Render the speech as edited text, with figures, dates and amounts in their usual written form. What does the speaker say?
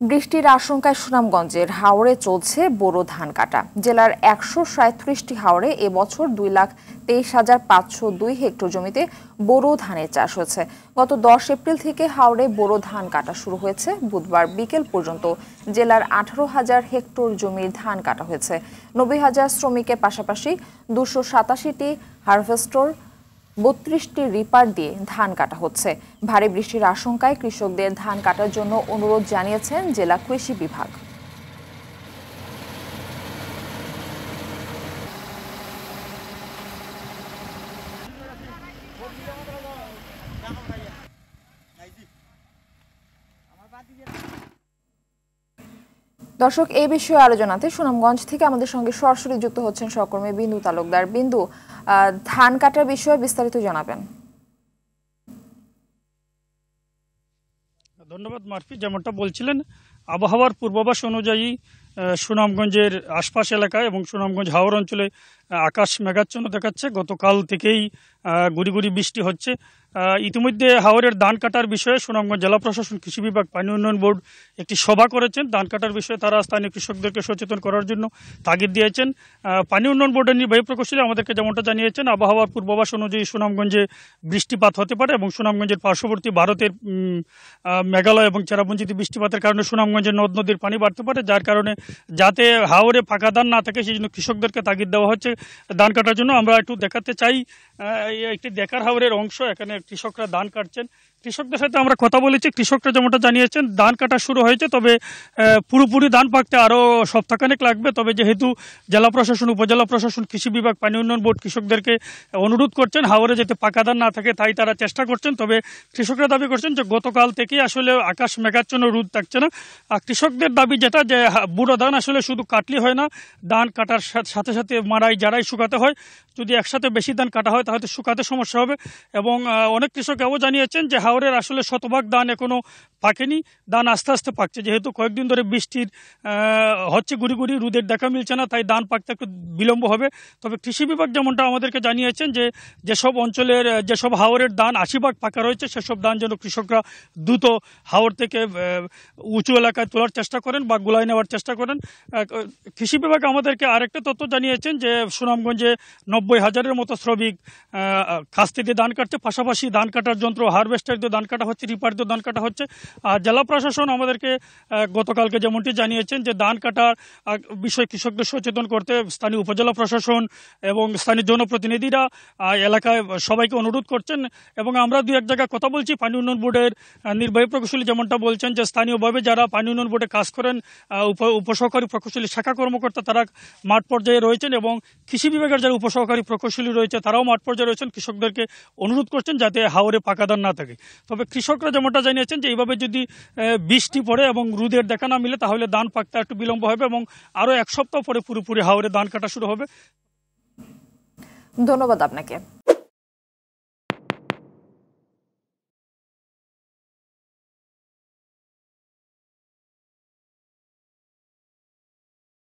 বৃষ্টির আশঙ্কায় সুনামগঞ্জের হাওরে চলছে বোরো ধান কাটা। জেলার ১৩৭টি হাওরে এবছর ২,২৩,৫০২ হেক্টর জমিতে বোরো ধানের চাষ হয়েছে। গত ১০ এপ্রিল থেকে হাওরে বোরো ধান কাটা শুরু হয়েছে। বুধবার বিকেল পর্যন্ত জেলার ১৮,০০০ হেক্টর জমির ধান কাটা হয়েছে। ৯০,০০০ শ্রমিকের পাশাপাশি ২৮৭টি হারভেস্টর, ৩২টি রিপার দিয়ে ধান কাটা হচ্ছে। ভারী বৃষ্টির আশঙ্কায় কৃষকদের ধান কাটার জন্য অনুরোধ জানিয়েছেন জেলা কৃষি বিভাগ। দর্শক, এই বিষয়ে আলোচনাতে সুনামগঞ্জ থেকে আমাদের সঙ্গে সরাসরি যুক্ত হচ্ছেন সহকর্মী বিন্দু তালুকদার। বিন্দু, ধান কাটার বিষয়ে বিস্তারিত জানাবেন। ধন্যবাদ মারফি। যেমনটা বলছিলেন, আবহাওয়ার পূর্বাভাস অনুযায়ী সুনামগঞ্জের আশপাশ এলাকায় এবং সুনামগঞ্জ হাওর অঞ্চলে আকাশ মেঘাচ্ছন্ন দেখাচ্ছে। গতকাল থেকেই গুড়ি গুড়ি বৃষ্টি হচ্ছে। ইতিমধ্যে হাওরের ধান কাটার বিষয়ে সুনামগঞ্জ জেলা প্রশাসন, কৃষি বিভাগ, পানি উন্নয়ন বোর্ড একটি সভা করেছেন। ধান কাটার বিষয়ে তারা স্থানীয় কৃষকদেরকে সচেতন করার জন্য তাগিদ দিয়েছেন। পানি উন্নয়ন বোর্ডের নির্বাহী প্রকৌশলী আমাদেরকে যেমনটা জানিয়েছেন, আবহাওয়ার পূর্বাভাস অনুযায়ী সুনামগঞ্জে বৃষ্টিপাত হতে পারে এবং সুনামগঞ্জের পার্শ্ববর্তী ভারতের মেঘালয় এবং চেরাপুঞ্জিতে বৃষ্টিপাতের কারণে সুনামগঞ্জের নদ নদীর পানি বাড়তে পারে, যার কারণে যাতে হাওরে ফাঁকা ধান না থাকে সেই জন্য কৃষকদেরকে তাগিদ দেওয়া হচ্ছে ধান কাটার জন্য। আমরা একটু দেখাতে চাই একটি দেখার হাওরের অংশ। এখানে কৃষকরা ধান কাটছেন। কৃষকদের সাথে আমরা কথা বলেছি। কৃষকরা যেমনটা জানিয়েছেন, ধান কাটা শুরু হয়েছে, তবে পুরোপুরি ধান পাকতে আরও সপ্তাহখানেক লাগবে। তবে যেহেতু জেলা প্রশাসন, উপজেলা প্রশাসন, কৃষি বিভাগ, পানি উন্নয়ন বোর্ড কৃষকদেরকে অনুরোধ করছেন হাওরে যাতে পাকা ধান না থাকে, তাই তারা চেষ্টা করছেন। তবে কৃষকরা দাবি করছেন যে গতকাল থেকেই আসলে আকাশ মেঘাচ্ছন্ন, রোদ থাকছে না। আর কৃষকদের দাবি যেটা, যে বুড়ো ধান আসলে শুধু কাটলি হয় না, ধান কাটার সাথে সাথে মাড়াই জাড়াই শুকাতে হয়। যদি একসাথে বেশি ধান কাটা হয় তাহলে শুকাতে সমস্যা হবে। এবং অনেক কৃষক এও জানিয়েছেন যে হাওরের আসলে শতভাগ ধান এখনো পাকেনি, ধান আস্তে আস্তে পাকছে। যেহেতু কয়েকদিন ধরে বৃষ্টির হচ্ছে, গুড়ি গুড়ি রোদের দেখা মিলছে না, তাই ধান পাকতে একটু বিলম্ব হবে। তবে কৃষি বিভাগ যেমনটা আমাদেরকে জানিয়েছেন যে যেসব অঞ্চলের, যেসব হাওরের ধান ৮০ ভাগ পাকা রয়েছে, সেসব ধান যেন কৃষকরা দ্রুত হাওর থেকে উঁচু এলাকায় তোলার চেষ্টা করেন বা গুলায় নেওয়ার চেষ্টা করেন। কৃষি বিভাগ আমাদেরকে আরেকটা তথ্য জানিয়েছেন যে সুনামগঞ্জে ৯০,০০০-এর মতো শ্রমিক কাস্তে দিয়ে ধান কাটছে। পাশাপাশি ধান কাটার যন্ত্র, হারভেস্টার দিয়ে ধান কাটা হচ্ছে, রিপার দিয়ে ধান কাটা হচ্ছে। আর জেলা প্রশাসন আমাদেরকে গতকালকে যেমনটি জানিয়েছেন যে ধান কাটার বিষয়ে কৃষকদের সচেতন করতে স্থানীয় উপজেলা প্রশাসন এবং স্থানীয় জনপ্রতিনিধিরা এলাকায় সবাইকে অনুরোধ করছেন। এবং আমরা দু এক জায়গায় কথা বলছি, পানি উন্নয়ন বোর্ডের নির্বাহী প্রকৌশলী যেমনটা বলছেন যে স্থানীয়ভাবে যারা পানি উন্নয়ন বোর্ডে কাজ করেন, উপসহকারী প্রকৌশলী, শাখা কর্মকর্তা, তারা মাঠ পর্যায়ে রয়েছেন এবং কৃষি বিভাগের যারা উপসহকারী প্রকৌশলী রয়েছে তারাও মাঠ পর্যায়ে রয়েছেন। কৃষকদেরকে অনুরোধ করছেন যাতে হাওরে পাকা ধান না থাকে। তবে কৃষকরা যেমনটা জানিয়েছেন যে এইভাবে যদি বৃষ্টি পড়ে এবং রোদের দেখা না মিলে তাহলে ধান পাকতে একটু বিলম্ব হবে এবং আরও ১ সপ্তাহ পরে পুরোপুরি হাওরে ধান কাটা শুরু হবে। ধন্যবাদ আপনাকে।